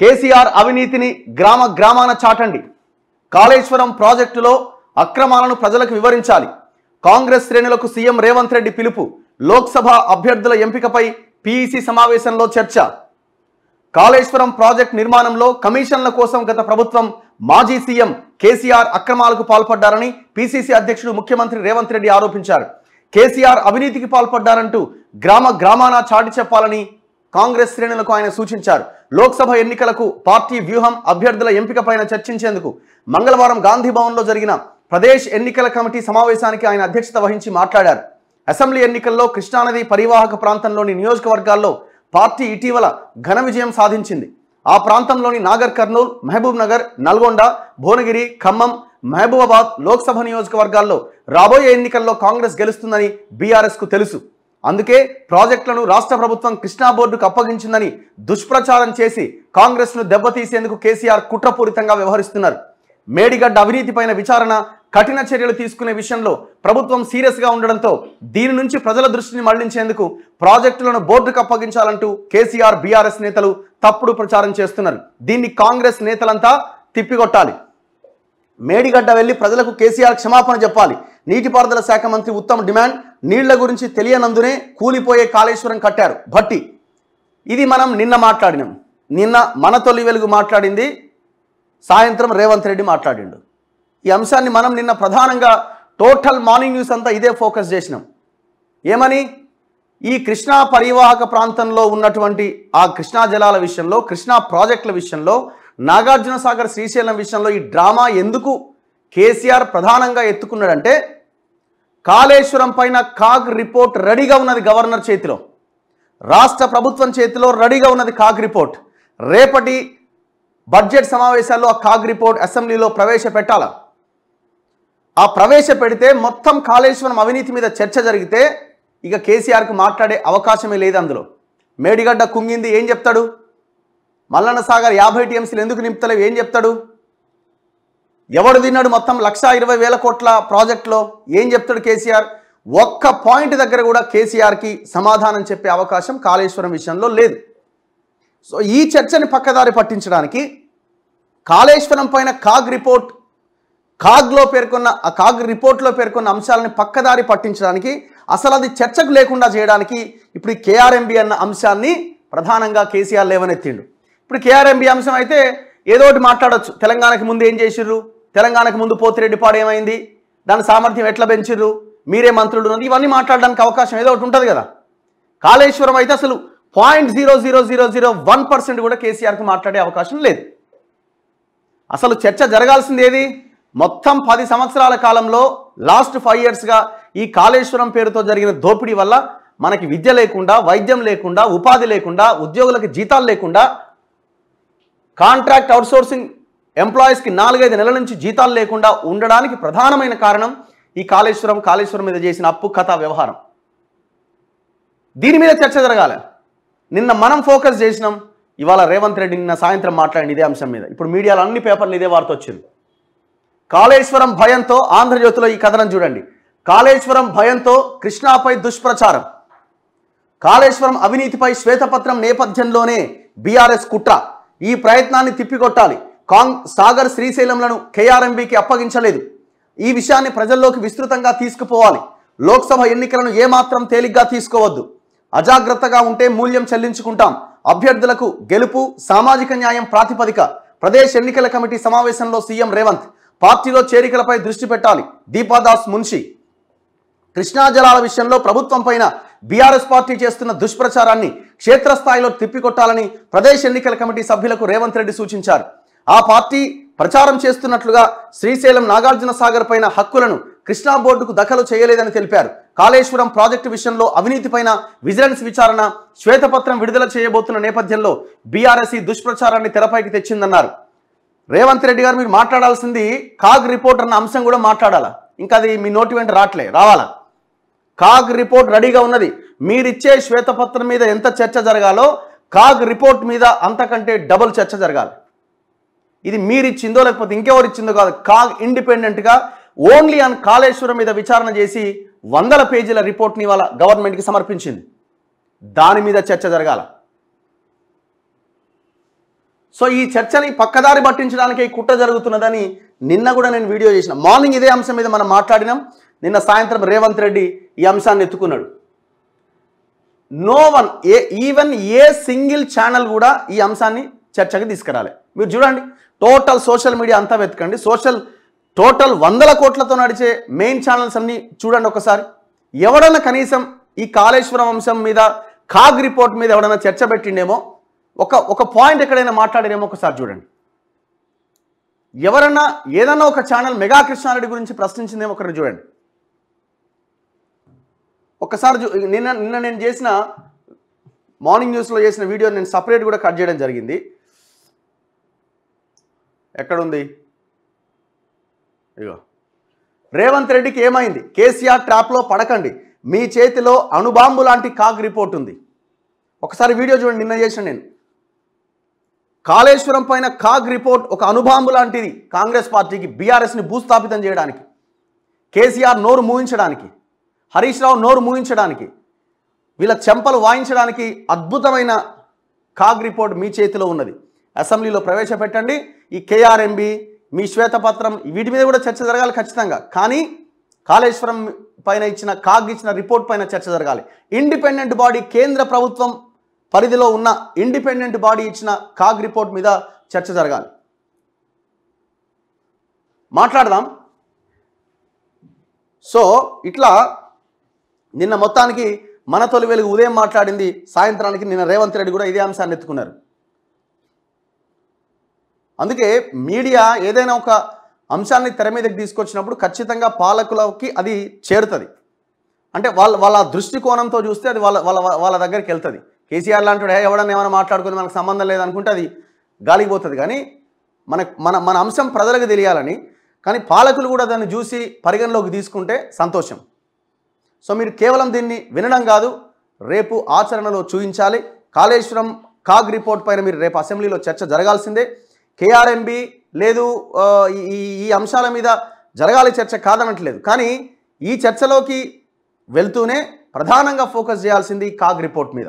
కేసీఆర్ అవినీతిని గ్రామ గ్రామాన చాటండి. కాళేశ్వరం ప్రాజెక్టులో అక్రమాలను ప్రజలకు వివరించాలి. కాంగ్రెస్ శ్రేణులకు సీఎం రేవంత్ రెడ్డి పిలుపు. లోక్సభ అభ్యర్థుల ఎంపికపై పీఈసీ సమావేశంలో చర్చ. కాళేశ్వరం ప్రాజెక్టు నిర్మాణంలో కమిషన్ల కోసం గత ప్రభుత్వం మాజీ సీఎం కేసీఆర్ అక్రమాలకు పాల్పడ్డారని పీసీసీ అధ్యక్షుడు ముఖ్యమంత్రి రేవంత్ రెడ్డి ఆరోపించారు. కేసీఆర్ అవినీతికి పాల్పడ్డారంటూ గ్రామ గ్రామాన చాటి చెప్పాలని కాంగ్రెస్ శ్రేణులకు ఆయన సూచించారు. లోక్సభ ఎన్నికలకు పార్టీ వ్యూహం, అభ్యర్థుల ఎంపికపైన చర్చించేందుకు మంగళవారం గాంధీ భవన్లో జరిగిన ప్రదేశ్ ఎన్నికల కమిటీ సమావేశానికి ఆయన అధ్యక్షత వహించి మాట్లాడారు. అసెంబ్లీ ఎన్నికల్లో కృష్ణానది పరివాహక ప్రాంతంలోని నియోజకవర్గాల్లో పార్టీ ఇటీవల ఘన విజయం సాధించింది. ఆ ప్రాంతంలోని నాగర్ కర్నూల్, మహబూబ్ నగర్, నల్గొండ, భువనగిరి, ఖమ్మం, మహబూబాబాద్ లోక్సభ నియోజకవర్గాల్లో రాబోయే ఎన్నికల్లో కాంగ్రెస్ గెలుస్తుందని బీఆర్ఎస్కు తెలుసు. అందుకే ప్రాజెక్టులను రాష్ట్ర ప్రభుత్వం కృష్ణా బోర్డుకు అప్పగించిందని దుష్ప్రచారం చేసి కాంగ్రెస్ను దెబ్బతీసేందుకు కేసీఆర్ కుట్రపూరితంగా వ్యవహరిస్తున్నారు. మేడిగడ్డ అవినీతిపైన విచారణ, కఠిన చర్యలు తీసుకునే విషయంలో ప్రభుత్వం సీరియస్గా ఉండడంతో దీని నుంచి ప్రజల దృష్టిని మళ్లించేందుకు ప్రాజెక్టులను బోర్డుకు అప్పగించాలంటూ కేసీఆర్, బీఆర్ఎస్ నేతలు తప్పుడు ప్రచారం చేస్తున్నారు. దీన్ని కాంగ్రెస్ నేతలంతా తిప్పికొట్టాలి. మేడిగడ్డ వెళ్లి ప్రజలకు కేసీఆర్ క్షమాపణ చెప్పాలి. నీటిపారుదల శాఖ మంత్రి ఉత్తమ్ డిమాండ్. నీళ్ల గురించి తెలియనందునే కూలిపోయే కాళేశ్వరం కట్టారు భట్టి. ఇది మనం నిన్న మాట్లాడినాం. నిన్న మన తొలి వెలుగు మాట్లాడింది, సాయంత్రం రేవంత్ రెడ్డి మాట్లాడిండు. ఈ అంశాన్ని మనం నిన్న ప్రధానంగా టోటల్ మార్నింగ్ న్యూస్ అంతా ఇదే ఫోకస్ చేసినాం. ఏమని? ఈ కృష్ణా పరివాహక ప్రాంతంలో ఉన్నటువంటి ఆ కృష్ణా జలాల విషయంలో, కృష్ణా ప్రాజెక్టుల విషయంలో, నాగార్జున సాగర్, శ్రీశైలం విషయంలో ఈ డ్రామా ఎందుకు కేసీఆర్ ప్రధానంగా ఎత్తుకున్నాడంటే, కాళేశ్వరం పైన కాగ్ రిపోర్ట్ రెడీగా ఉన్నది గవర్నర్ చేతిలో, రాష్ట్ర ప్రభుత్వం చేతిలో రెడీగా ఉన్నది కాగ్ రిపోర్ట్. రేపటి బడ్జెట్ సమావేశాల్లో ఆ కాగ్ రిపోర్ట్ అసెంబ్లీలో ప్రవేశపెట్టాల. ఆ ప్రవేశపెడితే మొత్తం కాళేశ్వరం అవినీతి మీద చర్చ జరిగితే ఇక కేసీఆర్కి మాట్లాడే అవకాశమే లేదు. అందులో మేడిగడ్డ కుంగింది ఏం చెప్తాడు? మల్లన్న సాగర్ 50 టీఎంసీలు ఎందుకు నింపుతలేవు ఏం చెప్తాడు? ఎవడు తిన్నాడు మొత్తం 1,20,000 కోట్ల ప్రాజెక్టులో ఏం చెప్తాడు కేసీఆర్? ఒక్క పాయింట్ దగ్గర కూడా కేసీఆర్కి సమాధానం చెప్పే అవకాశం కాళేశ్వరం విషయంలో లేదు. సో ఈ చర్చని పక్కదారి పట్టించడానికి కాళేశ్వరం పైన కాగ్ రిపోర్ట్, కాగ్లో పేర్కొన్న ఆ కాగ్ రిపోర్ట్లో పేర్కొన్న అంశాలని పక్కదారి పట్టించడానికి, అసలు అది చర్చకు లేకుండా చేయడానికి ఇప్పుడు ఈ కేఆర్ఎంబి అన్న అంశాన్ని ప్రధానంగా కేసీఆర్ లేవనెత్తిండు. ఇప్పుడు కేఆర్ఎంబి అంశం అయితే ఏదో ఒకటి మాట్లాడొచ్చు. తెలంగాణకు ముందు ఏం చేసిర్రు, తెలంగాణకు ముందు పోతిరెడ్డిపాడు ఏమైంది, దాని సామర్థ్యం ఎట్లా పెంచిర్రు, మీరే మంత్రులు ఉన్నది, ఇవన్నీ మాట్లాడడానికి అవకాశం ఏదో ఒకటి ఉంటుంది కదా. కాళేశ్వరం అయితే అసలు 0.00001% కూడా కేసీఆర్కి మాట్లాడే అవకాశం లేదు. అసలు చర్చ జరగాల్సింది ఏది? మొత్తం 10 సంవత్సరాల కాలంలో లాస్ట్ 5 ఇయర్స్గా ఈ కాళేశ్వరం పేరుతో జరిగిన దోపిడీ వల్ల మనకి విద్య లేకుండా, వైద్యం లేకుండా, ఉపాధి లేకుండా, ఉద్యోగులకు జీతాలు లేకుండా, కాంట్రాక్ట్ అవుట్సోర్సింగ్ ఎంప్లాయీస్కి 4-5 నెలల నుంచి జీతాలు లేకుండా ఉండడానికి ప్రధానమైన కారణం ఈ కాళేశ్వరం మీద చేసిన అప్పు కథ వ్యవహారం. దీని మీద చర్చ జరగాలి. నిన్న మనం ఫోకస్ చేసినాం, ఇవాళ రేవంత్ రెడ్డి నిన్న సాయంత్రం మాట్లాడింది ఇదే అంశం మీద. ఇప్పుడు మీడియాలో అన్ని పేపర్లు ఇదే వార్త వచ్చింది. కాళేశ్వరం భయంతో, ఆంధ్రజ్యోతిలో ఈ కథనం చూడండి. కాళేశ్వరం భయంతో కృష్ణాపై దుష్ప్రచారం. కాళేశ్వరం అవినీతిపై శ్వేతపత్రం నేపథ్యంలోనే బీఆర్ఎస్ కుట్ర. ఈ ప్రయత్నాన్ని తిప్పికొట్టాలి. సాగర్, శ్రీశైలంలను కేఆర్ఎంబీకి అప్పగించలేదు. ఈ విషయాన్ని ప్రజల్లోకి విస్తృతంగా తీసుకుపోవాలి. లోక్సభ ఎన్నికలను ఏమాత్రం తేలిగ్గా తీసుకోవద్దు. అజాగ్రత్తగా ఉంటే మూల్యం చెల్లించుకుంటాం. అభ్యర్థులకు గెలుపు, సామాజిక న్యాయం ప్రాతిపదిక. ప్రదేశ్ ఎన్నికల కమిటీ సమావేశంలో సీఎం రేవంత్. పార్టీలో చేరికలపై దృష్టి పెట్టాలి. దీపాదాస్ మున్షి. కృష్ణా జలాల విషయంలో ప్రభుత్వం పైన బీఆర్ఎస్ పార్టీ చేస్తున్న దుష్ప్రచారాన్ని క్షేత్రస్థాయిలో తిప్పికొట్టాలని ప్రదేశ్ ఎన్నికల కమిటీ సభ్యులకు రేవంత్ రెడ్డి సూచించారు. ఆ పార్టీ ప్రచారం చేస్తున్నట్లుగా శ్రీశైలం, నాగార్జున సాగర్ పైన హక్కులను కృష్ణా బోర్డుకు దఖలు చేయలేదని తెలిపారు. కాళేశ్వరం ప్రాజెక్టు విషయంలో అవినీతిపైన విజిలెన్స్ విచారణ, శ్వేతపత్రం విడుదల చేయబోతున్న నేపథ్యంలో బీఆర్ఎస్ ఈ దుష్ప్రచారాన్ని తెరపైకి తెచ్చిందన్నారు. రేవంత్ రెడ్డి గారు, మీరు మాట్లాడాల్సింది కాగ్ రిపోర్ట్ అన్న అంశం కూడా మాట్లాడాలా. ఇంకా అది మీ నోటి వెంట రావాలా. కాగ్ రిపోర్ట్ రెడీగా ఉన్నది. మీరిచ్చే శ్వేతపత్రం మీద ఎంత చర్చ జరగాలో కాగ్ రిపోర్ట్ మీద అంతకంటే డబుల్ చర్చ జరగాలి. ఇది మీరిచ్చిందో లేకపోతే ఇంకెవరు ఇచ్చిందో కాదు. కాగ్ ఇండిపెండెంట్గా ఓన్లీ ఆన్ కాళేశ్వరం మీద విచారణ చేసి 100 పేజీల రిపోర్ట్ని ఇవాళ గవర్నమెంట్కి సమర్పించింది. దాని మీద చర్చ జరగాల. సో ఈ చర్చని పక్కదారి పట్టించడానికి ఈ కుట్ర జరుగుతున్నదని నిన్న కూడా నేను వీడియో చేసిన. మార్నింగ్ ఇదే అంశం మీద మనం మాట్లాడినాం. నిన్న సాయంత్రం రేవంత్ రెడ్డి ఈ అంశాన్ని ఎత్తుకున్నాడు. No one even a single channel కూడా ఈ అంశాన్ని చర్చకి తీసుకురాలి. మీరు చూడండి, టోటల్ సోషల్ మీడియా అంతా వెతకండి, టోటల్ 100 కోట్లతో నడిచే మెయిన్ ఛానల్స్ అన్ని చూడండి ఒకసారి. ఎవడన్నా కనీసం ఈ కాళేశ్వరం అంశం మీద కాగ్ రిపోర్ట్ మీద ఎవడన్నా చర్చ పెట్టిండేమో, ఒక పాయింట్ ఎక్కడైనా మాట్లాడినేమో ఒకసారి చూడండి. ఎవరన్నా ఏదన్నా ఒక ఛానల్ మెగా కృష్ణారెడ్డి గురించి ప్రశ్నించిందేమో ఒకరిని చూడండి. ఒకసారి నిన్న నేను చేసిన మార్నింగ్ న్యూస్లో చేసిన వీడియో నేను సపరేట్ కూడా కట్ చేయడం జరిగింది. ఎక్కడుంది? ఇగో, రేవంత్ రెడ్డికి ఏమైంది? కేసీఆర్ ట్రాప్లో పడకండి, మీ చేతిలో అణుబాంబు లాంటి కాగ్ రిపోర్ట్ ఉంది. ఒకసారి వీడియో చూడండి. నిన్న చేసిన నేను కాళేశ్వరం పైన కాగ్ రిపోర్ట్ ఒక అణుబాంబు లాంటిది కాంగ్రెస్ పార్టీకి, బీఆర్ఎస్ని భూస్థాపితం చేయడానికి, కేసీఆర్ నోరు మూయించడానికి, హరీష్ రావు నోరు మూయించడానికి, వీళ్ళ చెంపలు వాయించడానికి అద్భుతమైన కాగ్ రిపోర్ట్ మీ చేతిలో ఉన్నది. అసెంబ్లీలో ప్రవేశపెట్టండి. ఈ కేఆర్ఎంబి, మీ శ్వేతపత్రం, వీటి మీద కూడా చర్చ జరగాలి ఖచ్చితంగా. కానీ కాళేశ్వరం పైన కాగ్ ఇచ్చిన రిపోర్ట్ పైన చర్చ జరగాలి. ఇండిపెండెంట్ బాడీ, కేంద్ర ప్రభుత్వం పరిధిలో ఉన్న ఇండిపెండెంట్ బాడీ ఇచ్చిన కాగ్ రిపోర్ట్ మీద చర్చ జరగాలి. మాట్లాడదాం. సో ఇట్లా నిన్న మొత్తానికి మన తొలి వెలుగు ఉదయం మాట్లాడింది, సాయంత్రానికి నిన్న రేవంత్ రెడ్డి కూడా ఇదే అంశాన్ని ఎత్తుకున్నారు. అందుకే మీడియా ఏదైనా ఒక అంశాన్ని తెర మీదకి తీసుకొచ్చినప్పుడు ఖచ్చితంగా పాలకులకి అది చేరుతుంది. అంటే వాళ్ళ దృష్టికోణంతో చూస్తే అది వాళ్ళ దగ్గరికి వెళ్తుంది. కేసీఆర్ లాంటి ఎవడన్నా ఏమైనా మాట్లాడుకుని మనకు సంబంధం లేదనుకుంటే అది గాలికి పోతుంది. కానీ మన అంశం ప్రజలకు తెలియాలని, కానీ పాలకులు కూడా దాన్ని చూసి పరిగణలోకి తీసుకుంటే సంతోషం. సో మీరు కేవలం దీన్ని వినడం కాదు, రేపు ఆచరణలో చూపించాలి. కాళేశ్వరం కాగ్ రిపోర్ట్ పైన మీరు రేపు అసెంబ్లీలో చర్చ జరగాల్సిందే. కేఆర్ఎంబి లేదు, ఈ అంశాల మీద జరగాలి చర్చ కాదనట్లేదు. కానీ ఈ చర్చలోకి వెళ్తూనే ప్రధానంగా ఫోకస్ చేయాల్సింది కాగ్ రిపోర్ట్ మీద.